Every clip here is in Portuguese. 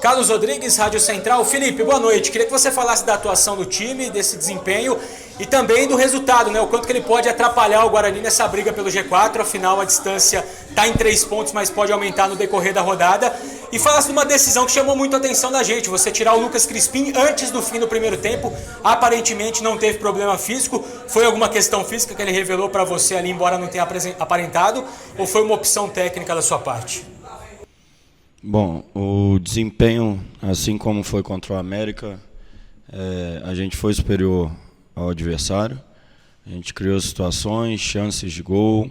Carlos Rodrigues, Rádio Central. Felipe, boa noite. Queria que você falasse da atuação do time, desse desempenho e também do resultado, né? O quanto que ele pode atrapalhar o Guarani nessa briga pelo G4. Afinal, a distância está em 3 pontos, mas pode aumentar no decorrer da rodada. E falasse de uma decisão que chamou muito a atenção da gente. Você tirar o Lucas Crispim antes do fim do primeiro tempo. Aparentemente não teve problema físico. Foi alguma questão física que ele revelou para você ali, embora não tenha aparentado? Ou foi uma opção técnica da sua parte? Bom, o desempenho, assim como foi contra o América, a gente foi superior ao adversário. A gente criou situações, chances de gol,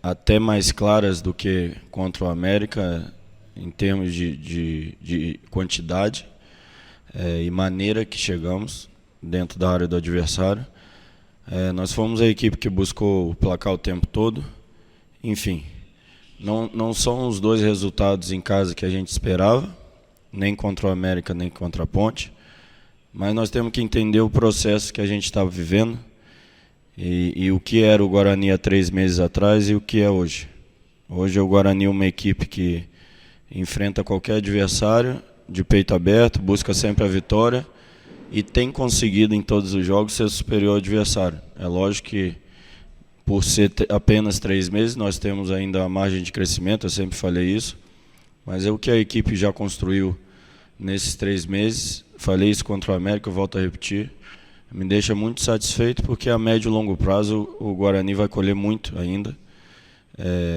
até mais claras do que contra o América, em termos de quantidade e maneira que chegamos dentro da área do adversário. Nós fomos a equipe que buscou o placar o tempo todo. Enfim, não são os 2 resultados em casa que a gente esperava, nem contra o América, nem contra a Ponte, mas nós temos que entender o processo que a gente estava vivendo e o que era o Guarani há 3 meses atrás e o que é hoje. Hoje o Guarani é uma equipe que enfrenta qualquer adversário de peito aberto, busca sempre a vitória e tem conseguido em todos os jogos ser superior ao adversário. É lógico que por ser apenas 3 meses, nós temos ainda a margem de crescimento, eu sempre falei isso, mas é o que a equipe já construiu nesses 3 meses. Falei isso contra o América, eu volto a repetir. Me deixa muito satisfeito porque a médio e longo prazo o Guarani vai colher muito ainda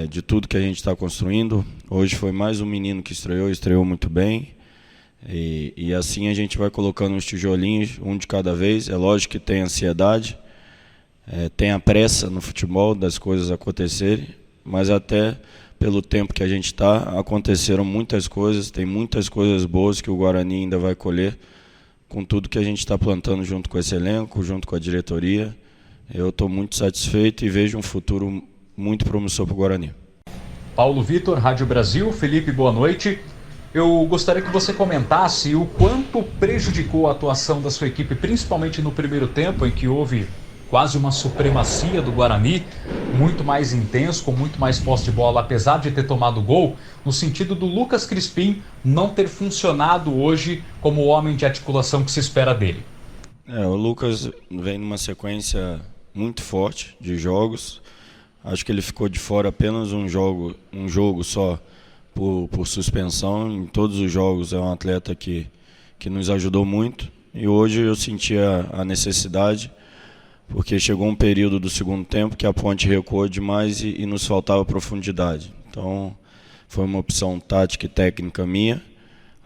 de tudo que a gente está construindo. Hoje foi mais um menino que estreou muito bem. E assim a gente vai colocando uns tijolinhos, um de cada vez. É lógico que tem ansiedade, tem a pressa no futebol das coisas acontecerem, mas até pelo tempo que a gente está, aconteceram muitas coisas, tem muitas coisas boas que o Guarani ainda vai colher com tudo que a gente está plantando junto com esse elenco, junto com a diretoria. Eu estou muito satisfeito e vejo um futuro muito promissor para o Guarani. Paulo Vitor, Rádio Brasil. Felipe, boa noite. Eu gostaria que você comentasse o quanto prejudicou a atuação da sua equipe, principalmente no primeiro tempo, em que houve quase uma supremacia do Guarani, muito mais intenso, com muito mais posse de bola, apesar de ter tomado gol, no sentido do Lucas Crispim não ter funcionado hoje como o homem de articulação que se espera dele. O Lucas vem numa sequência muito forte de jogos. Acho que ele ficou de fora apenas um jogo só por suspensão. Em todos os jogos é um atleta que nos ajudou muito. E hoje eu senti a necessidade, porque chegou um período do segundo tempo que a Ponte recuou demais e nos faltava profundidade. Então foi uma opção tática e técnica minha.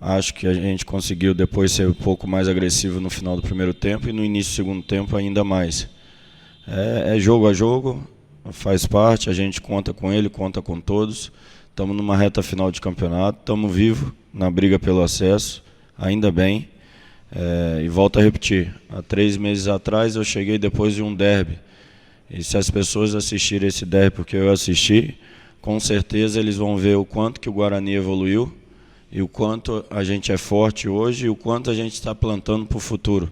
Acho que a gente conseguiu depois ser um pouco mais agressivo no final do primeiro tempo e no início do segundo tempo ainda mais. É jogo a jogo, faz parte, a gente conta com ele, conta com todos. Estamos numa reta final de campeonato, estamos vivos na briga pelo acesso, ainda bem. E volto a repetir, há 3 meses atrás eu cheguei depois de um derby. E se as pessoas assistirem esse derby porque eu assisti, com certeza eles vão ver o quanto que o Guarani evoluiu e o quanto a gente é forte hoje e o quanto a gente está plantando para o futuro.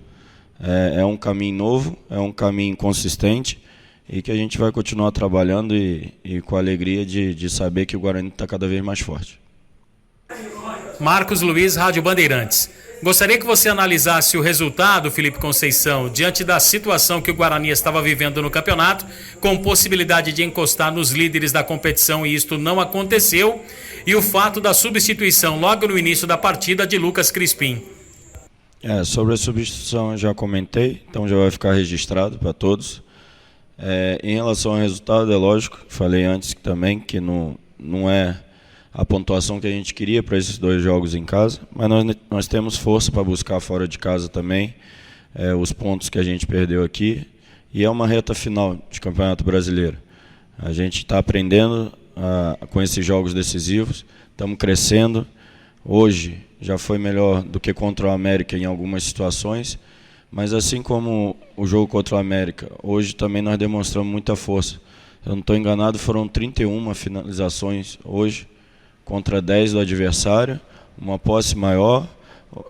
É um caminho novo, é um caminho consistente e que a gente vai continuar trabalhando e com a alegria de saber que o Guarani está cada vez mais forte. Marcos Luiz, Rádio Bandeirantes. Gostaria que você analisasse o resultado, Felipe Conceição, diante da situação que o Guarani estava vivendo no campeonato, com possibilidade de encostar nos líderes da competição, e isto não aconteceu, e o fato da substituição logo no início da partida de Lucas Crispim. Sobre a substituição eu já comentei, então já vai ficar registrado para todos. Em relação ao resultado, é lógico, falei antes também que não é a pontuação que a gente queria para esses 2 jogos em casa, mas nós temos força para buscar fora de casa também os pontos que a gente perdeu aqui, e é uma reta final de Campeonato Brasileiro. A gente está aprendendo com esses jogos decisivos, estamos crescendo. Hoje já foi melhor do que contra o América em algumas situações, mas assim como o jogo contra o América, hoje também nós demonstramos muita força. Se eu não estou enganado, foram 31 finalizações hoje, contra 10 do adversário, uma posse maior,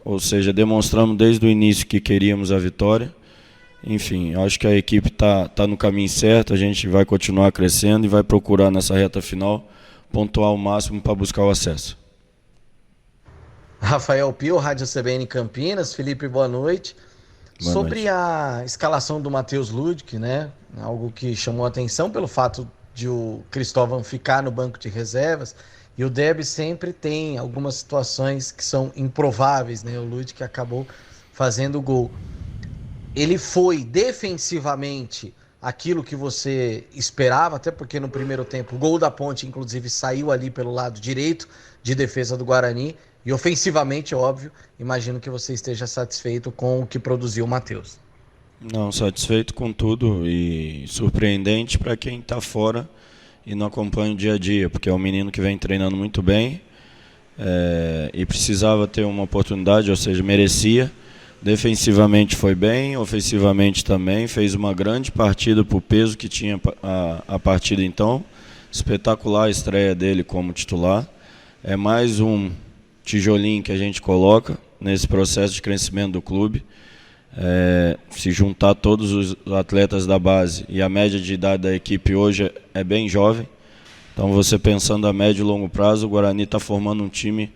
ou seja, demonstramos desde o início que queríamos a vitória. Enfim, acho que a equipe tá no caminho certo, a gente vai continuar crescendo e vai procurar nessa reta final pontuar o máximo para buscar o acesso. Rafael Pio, Rádio CBN Campinas. Felipe, boa noite. Sobre a escalação do Matheus Ludic, né? Algo que chamou a atenção pelo fato de o Cristóvão ficar no banco de reservas, e o Derby sempre tem algumas situações que são improváveis, né? O Ludic acabou fazendo o gol. Ele foi defensivamente aquilo que você esperava, até porque no primeiro tempo o gol da Ponte, inclusive, saiu ali pelo lado direito de defesa do Guarani, e ofensivamente, óbvio, imagino que você esteja satisfeito com o que produziu o Matheus. Não, satisfeito com tudo e surpreendente para quem está fora e não acompanha o dia a dia, porque é um menino que vem treinando muito bem e precisava ter uma oportunidade, ou seja, merecia. Defensivamente foi bem, ofensivamente também, fez uma grande partida por peso que tinha a partida então. Espetacular a estreia dele como titular. É mais um tijolinho que a gente coloca nesse processo de crescimento do clube. Se juntar todos os atletas da base, e a média de idade da equipe hoje é bem jovem, então você pensando a médio e longo prazo, o Guarani está formando um time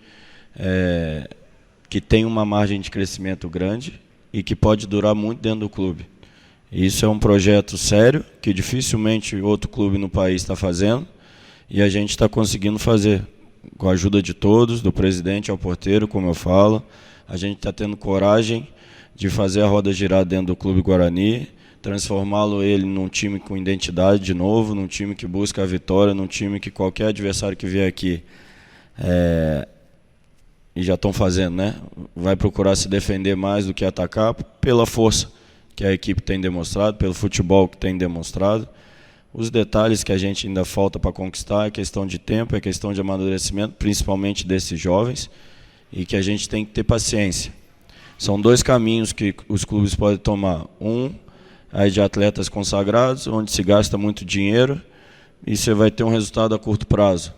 que tem uma margem de crescimento grande e que pode durar muito dentro do clube. Isso é um projeto sério que dificilmente outro clube no país está fazendo, e a gente está conseguindo fazer com a ajuda de todos, do presidente ao porteiro, como eu falo. A gente está tendo coragem de fazer a roda girar dentro do Clube Guarani, transformá-lo ele num time com identidade de novo, num time que busca a vitória, num time que qualquer adversário que vier aqui, e já estão fazendo, né? Vai procurar se defender mais do que atacar, pela força que a equipe tem demonstrado, pelo futebol que tem demonstrado. Os detalhes que a gente ainda falta para conquistar é questão de tempo, é questão de amadurecimento, principalmente desses jovens, e que a gente tem que ter paciência. São dois caminhos que os clubes podem tomar. Um é de atletas consagrados, onde se gasta muito dinheiro e você vai ter um resultado a curto prazo.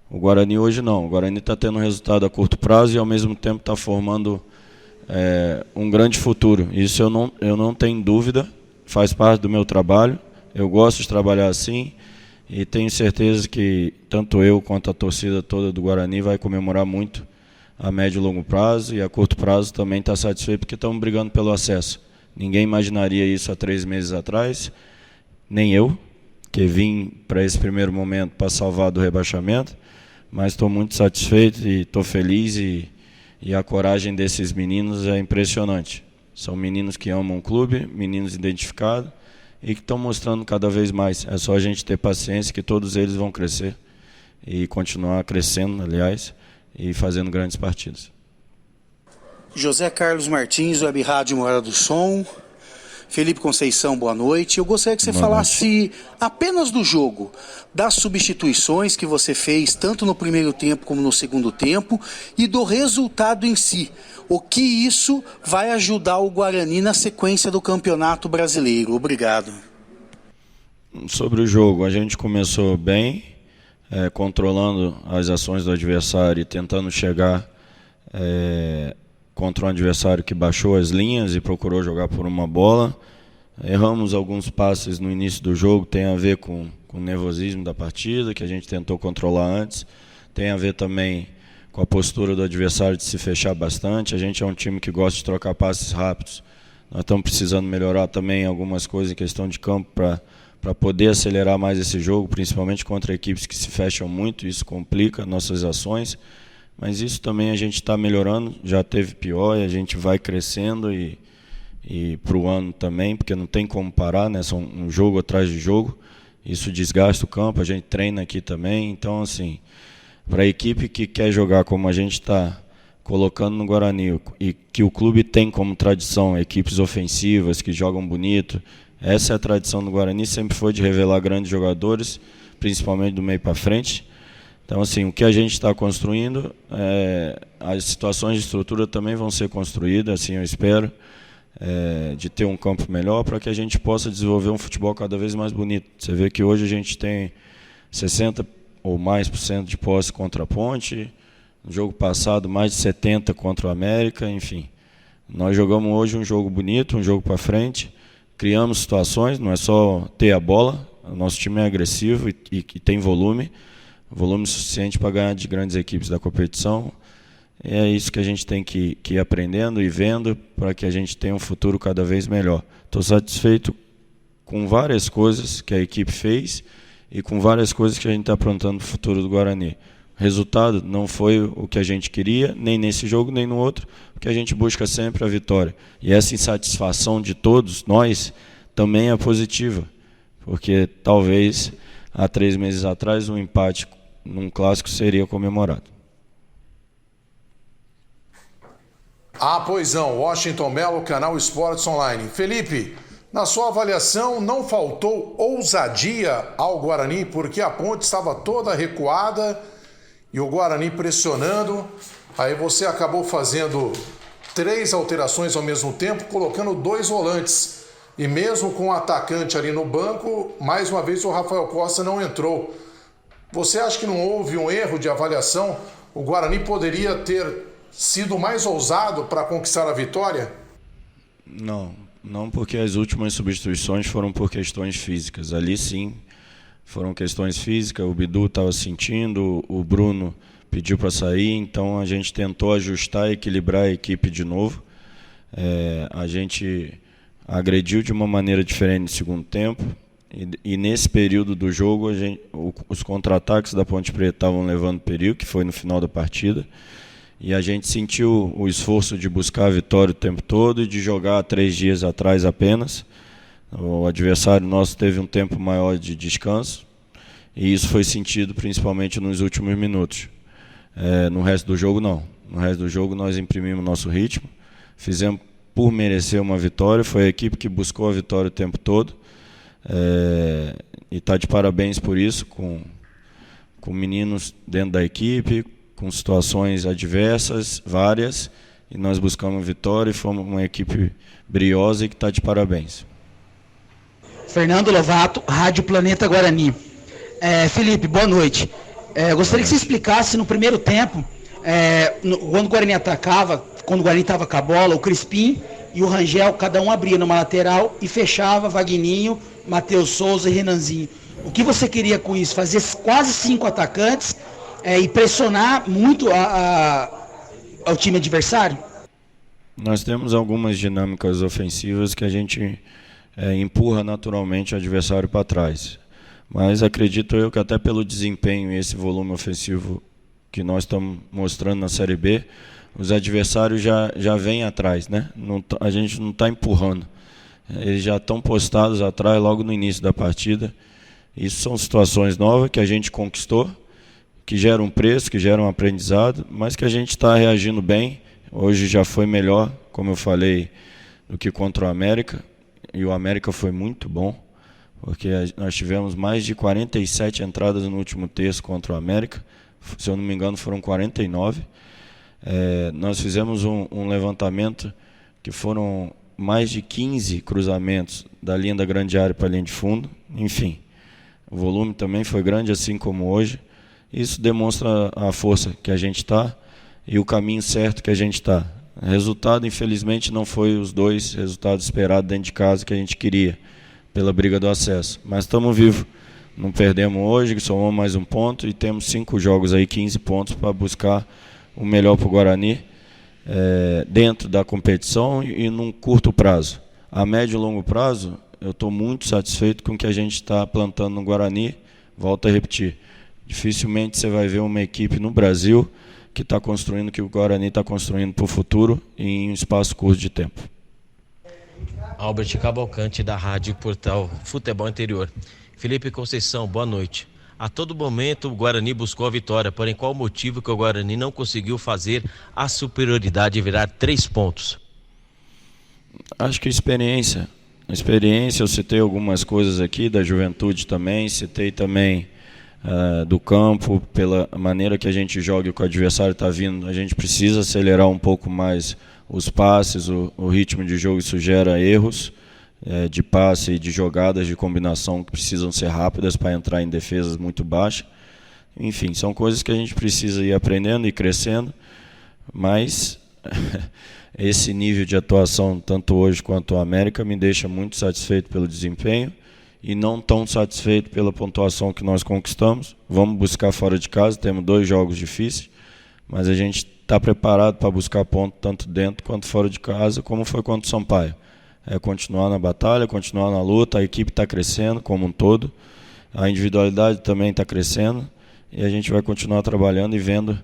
O Guarani hoje não. O Guarani está tendo um resultado a curto prazo e ao mesmo tempo está formando um grande futuro. Isso eu não tenho dúvida, faz parte do meu trabalho. Eu gosto de trabalhar assim e tenho certeza que tanto eu quanto a torcida toda do Guarani vai comemorar muito a médio e longo prazo, e a curto prazo também está satisfeito porque estamos brigando pelo acesso. Ninguém imaginaria isso há 3 meses atrás, nem eu, que vim para esse primeiro momento para salvar do rebaixamento, mas estou muito satisfeito e estou feliz, e a coragem desses meninos é impressionante. São meninos que amam o clube, meninos identificados e que estão mostrando cada vez mais. É só a gente ter paciência que todos eles vão crescer e continuar crescendo, aliás, e fazendo grandes partidas. José Carlos Martins, Web Rádio Morada do Som. Felipe Conceição, boa noite. Eu gostaria que você falasse apenas do jogo, das substituições que você fez, tanto no primeiro tempo como no segundo tempo, e do resultado em si. O que isso vai ajudar o Guarani na sequência do Campeonato Brasileiro? Obrigado. Sobre o jogo, a gente começou bem, controlando as ações do adversário e tentando chegar contra um adversário que baixou as linhas e procurou jogar por uma bola. Erramos alguns passes no início do jogo, tem a ver com o nervosismo da partida, que a gente tentou controlar antes. Tem a ver também com a postura do adversário de se fechar bastante. A gente é um time que gosta de trocar passes rápidos. Nós estamos precisando melhorar também algumas coisas em questão de campo para poder acelerar mais esse jogo, principalmente contra equipes que se fecham muito. Isso complica nossas ações. Mas isso também a gente está melhorando, já teve pior e a gente vai crescendo e para o ano também, porque não tem como parar, né? São um jogo atrás de jogo, isso desgasta o campo, a gente treina aqui também. Então, assim, para a equipe que quer jogar como a gente está colocando no Guarani e que o clube tem como tradição equipes ofensivas que jogam bonito, essa é a tradição do Guarani, sempre foi de revelar grandes jogadores, principalmente do meio para frente. Então, assim, o que a gente está construindo, as situações de estrutura também vão ser construídas, assim eu espero, de ter um campo melhor para que a gente possa desenvolver um futebol cada vez mais bonito. Você vê que hoje a gente tem 60% ou mais de posse contra a Ponte, no jogo passado mais de 70% contra o América, enfim. Nós jogamos hoje um jogo bonito, um jogo para frente, criamos situações, não é só ter a bola, o nosso time é agressivo e tem volume suficiente para ganhar de grandes equipes da competição. E é isso que a gente tem que ir aprendendo e vendo para que a gente tenha um futuro cada vez melhor. Estou satisfeito com várias coisas que a equipe fez e com várias coisas que a gente está aprontando para o futuro do Guarani. O resultado não foi o que a gente queria, nem nesse jogo, nem no outro, porque a gente busca sempre a vitória. E essa insatisfação de todos nós também é positiva, porque talvez há 3 meses atrás um empate num clássico seria comemorado. Pois não, Washington Mello, Canal Esportes Online. Felipe, na sua avaliação, não faltou ousadia ao Guarani, porque a ponte estava toda recuada e o Guarani pressionando. Aí você acabou fazendo 3 alterações ao mesmo tempo, colocando 2 volantes. E mesmo com o atacante ali no banco, mais uma vez o Rafael Costa não entrou. Você acha que não houve um erro de avaliação? O Guarani poderia ter sido mais ousado para conquistar a vitória? Não porque as últimas substituições foram por questões físicas. Ali sim foram questões físicas, o Bidu estava sentindo, o Bruno pediu para sair, então a gente tentou ajustar e equilibrar a equipe de novo. A gente agrediu de uma maneira diferente no segundo tempo e nesse período do jogo os contra-ataques da Ponte Preta estavam levando perigo, que foi no final da partida. E a gente sentiu o esforço de buscar a vitória o tempo todo e de jogar 3 dias atrás apenas. O adversário nosso teve um tempo maior de descanso e isso foi sentido principalmente nos últimos minutos. No resto do jogo, não. No resto do jogo nós imprimimos nosso ritmo, fizemos por merecer uma vitória. Foi a equipe que buscou a vitória o tempo todo e está de parabéns por isso, com meninos dentro da equipe, com situações adversas, várias, e nós buscamos vitória e fomos uma equipe briosa e que está de parabéns. Fernando Lovato, Rádio Planeta Guarani. Felipe, boa noite. Gostaria que você explicasse no primeiro tempo, quando o Guarani atacava, quando o Guarani estava com a bola, o Crispim e o Rangel, cada um abria numa lateral e fechava Vagninho, Matheus Souza e Renanzinho. O que você queria com isso? Fazer quase 5 atacantes e pressionar muito ao time adversário? Nós temos algumas dinâmicas ofensivas que a gente empurra naturalmente o adversário para trás. Mas acredito eu que até pelo desempenho e esse volume ofensivo que nós estamos mostrando na Série B, os adversários já vêm atrás, né? A gente não está empurrando. Eles já estão postados atrás logo no início da partida. Isso são situações novas que a gente conquistou, que geram um preço, que geram um aprendizado, mas que a gente está reagindo bem. Hoje já foi melhor, como eu falei, do que contra o América. E o América foi muito bom, porque nós tivemos mais de 47 entradas no último terço contra o América. Se eu não me engano, foram 49. Nós fizemos um levantamento que foram mais de 15 cruzamentos da linha da grande área para a linha de fundo. Enfim, o volume também foi grande, assim como hoje. Isso demonstra a força que a gente está e o caminho certo que a gente está. O resultado, infelizmente, não foi os 2 resultados esperados dentro de casa que a gente queria, pela briga do acesso. Mas estamos vivos. Não perdemos hoje, somamos mais um ponto e temos 5 jogos aí, 15 pontos para buscar o melhor para o Guarani dentro da competição e num curto prazo. A médio e longo prazo, eu estou muito satisfeito com o que a gente está plantando no Guarani. Volto a repetir. Dificilmente você vai ver uma equipe no Brasil que está construindo o que o Guarani está construindo para o futuro em um espaço curto de tempo. Albert Cavalcante, da Rádio Portal Futebol Interior. Felipe Conceição, boa noite. A todo momento o Guarani buscou a vitória, porém qual o motivo que o Guarani não conseguiu fazer a superioridade e virar 3 pontos? Acho que experiência. Eu citei algumas coisas aqui da juventude também, citei também do campo, pela maneira que a gente joga e que o adversário está vindo. A gente precisa acelerar um pouco mais os passes, o ritmo de jogo. Isso gera erros de passe e de jogadas de combinação que precisam ser rápidas para entrar em defesas muito baixas. Enfim, são coisas que a gente precisa ir aprendendo e crescendo, mas esse nível de atuação, tanto hoje quanto o América, me deixa muito satisfeito pelo desempenho e não tão satisfeito pela pontuação que nós conquistamos. Vamos buscar fora de casa, temos 2 jogos difíceis, mas a gente está preparado para buscar ponto tanto dentro quanto fora de casa, como foi contra o Sampaio. É continuar na batalha, continuar na luta, a equipe está crescendo como um todo, a individualidade também está crescendo, e a gente vai continuar trabalhando e vendo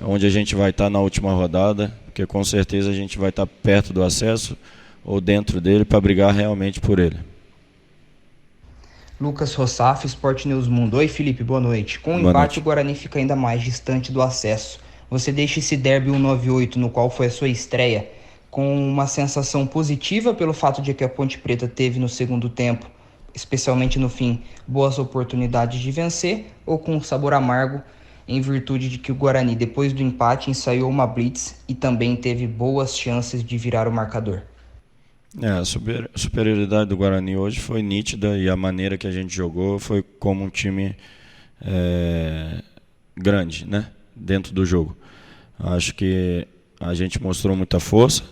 onde a gente vai estar na última rodada, porque com certeza a gente vai estar perto do acesso ou dentro dele para brigar realmente por ele. Lucas Rossaf, Sport News Mundo. Oi, Felipe, boa noite. Com o empate, o Guarani fica ainda mais distante do acesso. Você deixa esse derby 198, no qual foi a sua estreia, com uma sensação positiva pelo fato de que a Ponte Preta teve no segundo tempo, especialmente no fim, boas oportunidades de vencer, ou com um sabor amargo em virtude de que o Guarani, depois do empate, ensaiou uma blitz e também teve boas chances de virar o marcador? A superioridade do Guarani hoje foi nítida, e a maneira que a gente jogou foi como um time grande, né, dentro do jogo. Acho que a gente mostrou muita força,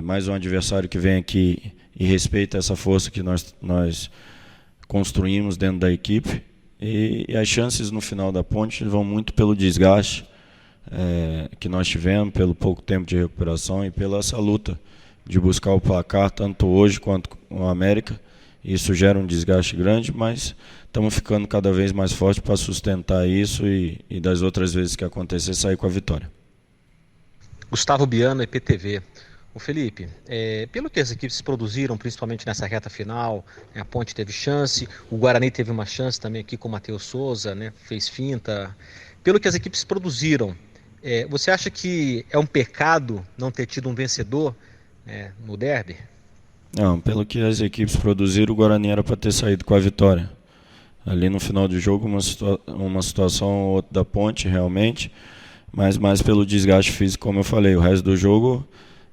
mais um adversário que vem aqui e respeita essa força que nós construímos dentro da equipe, e as chances no final da Ponte vão muito pelo desgaste que nós tivemos, pelo pouco tempo de recuperação e pela essa luta de buscar o placar, tanto hoje quanto o América. Isso gera um desgaste grande, mas estamos ficando cada vez mais fortes para sustentar isso e das outras vezes que acontecer, sair com a vitória. Gustavo Biano, EPTV. O Felipe, pelo que as equipes produziram, principalmente nessa reta final, a Ponte teve chance, o Guarani teve uma chance também aqui com o Matheus Souza, né, fez finta. Pelo que as equipes produziram, você acha que é um pecado não ter tido um vencedor no derby? Não, pelo que as equipes produziram, o Guarani era para ter saído com a vitória. Ali no final do jogo, uma situação ou outra da Ponte, realmente, mas mais pelo desgaste físico, como eu falei. O resto do jogo,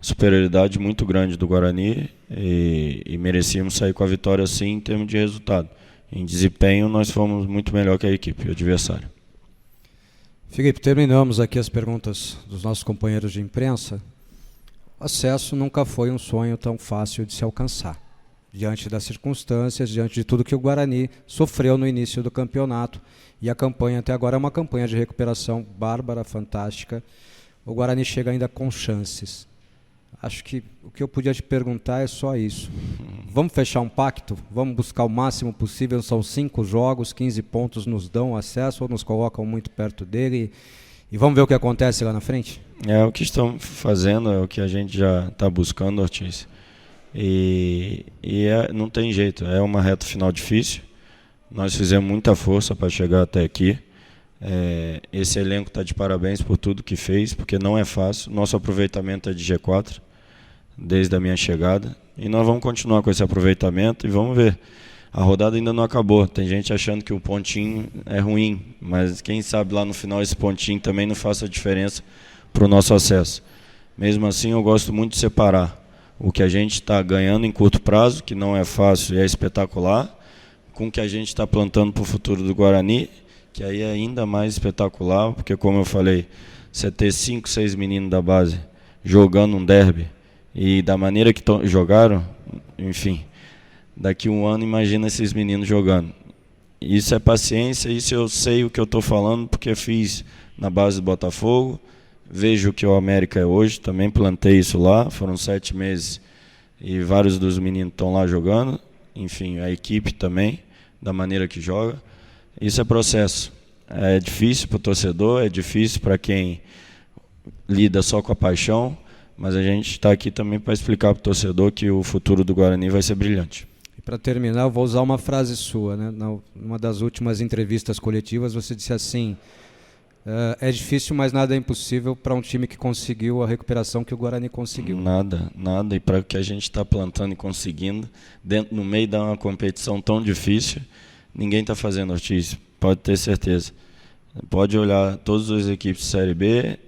superioridade muito grande do Guarani, e merecíamos sair com a vitória sim em termos de resultado. Em desempenho, nós fomos muito melhor que a equipe, o adversário. Felipe, terminamos aqui as perguntas dos nossos companheiros de imprensa. O acesso nunca foi um sonho tão fácil de se alcançar, diante das circunstâncias, diante de tudo que o Guarani sofreu no início do campeonato, e a campanha até agora é uma campanha de recuperação bárbara, fantástica. O Guarani chega ainda com chances. Acho que o que eu podia te perguntar é só isso. Vamos fechar um pacto? Vamos buscar o máximo possível? São 5 jogos, 15 pontos nos dão acesso ou nos colocam muito perto dele? E vamos ver o que acontece lá na frente? É o que estamos fazendo, é o que a gente já está buscando, Ortiz. Não tem jeito, é uma reta final difícil. Nós fizemos muita força para chegar até aqui. Esse elenco está de parabéns por tudo que fez, porque não é fácil. Nosso aproveitamento é de G4, desde a minha chegada. E nós vamos continuar com esse aproveitamento e vamos ver. A rodada ainda não acabou. Tem gente achando que o pontinho é ruim, mas quem sabe lá no final esse pontinho também não faça diferença para o nosso acesso. Mesmo assim, eu gosto muito de separar o que a gente está ganhando em curto prazo, que não é fácil e é espetacular, com o que a gente está plantando para o futuro do Guarani, que aí é ainda mais espetacular, porque, como eu falei, você ter 5, 6 meninos da base jogando um derby, e da maneira que jogaram, enfim, daqui um ano imagina esses meninos jogando. Isso é paciência, isso eu sei o que eu estou falando, porque fiz na base do Botafogo, vejo o que o América é hoje, também plantei isso lá, foram 7 meses e vários dos meninos estão lá jogando, enfim, a equipe também, da maneira que joga. Isso é processo, é difícil para o torcedor, é difícil para quem lida só com a paixão, mas a gente está aqui também para explicar para o torcedor que o futuro do Guarani vai ser brilhante. E para terminar, eu vou usar uma frase sua, né? Numa das últimas entrevistas coletivas, você disse assim: é difícil, mas nada é impossível para um time que conseguiu a recuperação que o Guarani conseguiu. Nada. E para o que a gente está plantando e conseguindo, no meio de uma competição tão difícil, ninguém está fazendo, Ortiz, pode ter certeza. Pode olhar todas as equipes de Série B,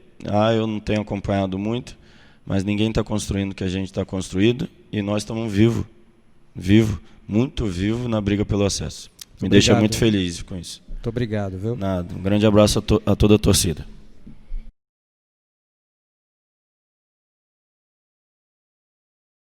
eu não tenho acompanhado muito, mas ninguém está construindo o que a gente está construindo, e nós estamos muito vivo na briga pelo acesso. Me deixa muito feliz com isso. Muito obrigado, viu? Nada. Um grande abraço a toda a torcida.